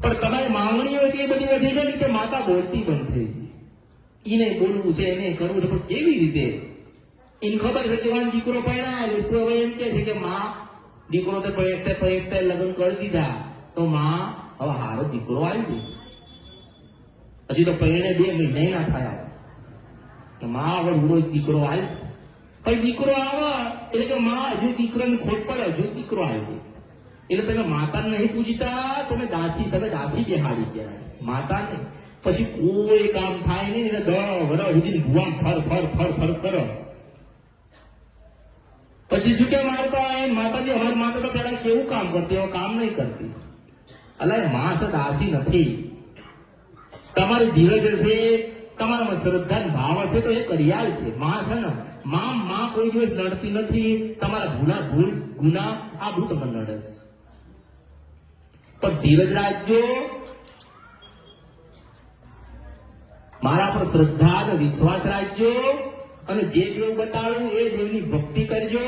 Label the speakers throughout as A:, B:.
A: પણ તમારી માંગણીઓ એટલી બધી વધી ગઈ કે માતા બોલતી બંધ થઈ ગઈ. એને બોલવું છે, એને કરવું છે, પણ કેવી રીતે? એને ખબર છે કે વાન દીકરો પરણાયેલો તો હવે એમ કે છે કે માં દીકરો તો પૈતે લગ્ન કરી દીધા તો માં હવે હારો દીકરો આવી ગયો. હજી તો પૈણે 2 મહિના ના થયા માં હવે રોજ દીકરો આવ્યો. પણ દીકરો આવે એટલે કે માં હજુ દીકરાને ખોટ પડે, હજુ દીકરો આવ્યો. એટલે તમે માતાને નહીં પૂજતા, તમે દાસી બેહાડી કહેવાય માતાને. પછી કોઈ કામ થાય નહીં એટલે 10 વર્ષ સુધી ભુવાન ફર કરો. પછી શું કે માતાજી અમારી માતા તો પેલા કેવું કામ કરતી, હવે કામ નહીં કરતી. અલા માં છે દાસી નથી. તમારી ધીરજ હશે, તમારામાં શ્રદ્ધા ભાવ હશે તો એ કરિયાલ છે. માં છે ને માં કોઈ દિવસ લડતી નથી. તમારા ગુના આ બધું તમને લડે છે. પણ ધીરજ રાખજો, મારા પર શ્રદ્ધા અને વિશ્વાસ રાખજો, અને જે દેવ બતાડું એ દેવની ભક્તિ કરજો.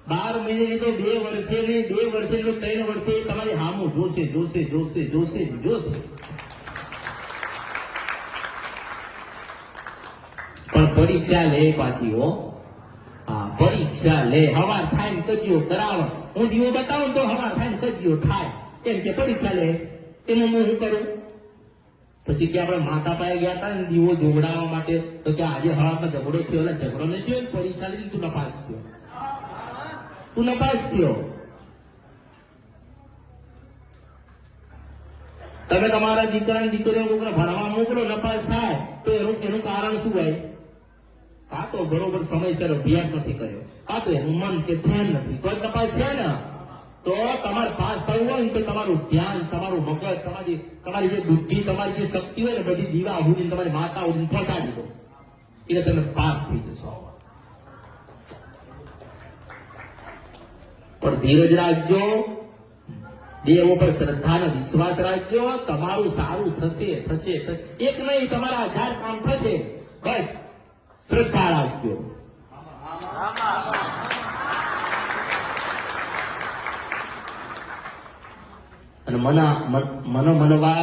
A: 12 મહિને નહીં તો 2 વર્ષે ને 2 વર્ષે ને 3 વર્ષે તમારી હામું જોશે. પણ પરીક્ષા લે પાછી હો. હા, પરીક્ષા લે. હવાર થાય ને કજિયો કરાવે. હું દીવો બતાવું તો હવાર થાય ને કજિયો થાય. કેમ કે પરીક્ષા લે. એમાં હું શું કરું? પછી કે આપણે માતા પાસે ગયા હતા ને દીવો જોડાવા માટે, તો કે આજે હવામાં ઝઘડો થયો. એટલે ઝઘડો ને થયો, પરીક્ષા લીધી, તું નપાસ થયો. તમે તમારા દીકરા દીકરીઓ ભણવા મોકલો, નપાસ થાય તો એનું કારણ શું હોય? કાં તો બરોબર સમયસર અભ્યાસ નથી કર્યો, કાં તો એનું મન કે ધ્યાન નથી, તો તપાસ છે ને. તો તમારે પાસ થવું હોય ને તો તમારું ધ્યાન, તમારું મગજ, તમારી જે બુદ્ધિ, તમારી જે શક્તિ હોય ને બધી દીવા ઉડીને તમારી માતા ઉડીને પહોંચાડી દો, એટલે તમે પાસ થઈ જશો. પણ ધીરજ રાખજો, દેવો પર શ્રદ્ધા અને વિશ્વાસ રાખજો. તમારું સારું થશે. એક નહીં, તમારા 1000 કામ થશે. બસ શ્રદ્ધા રાખજો. અને મનવા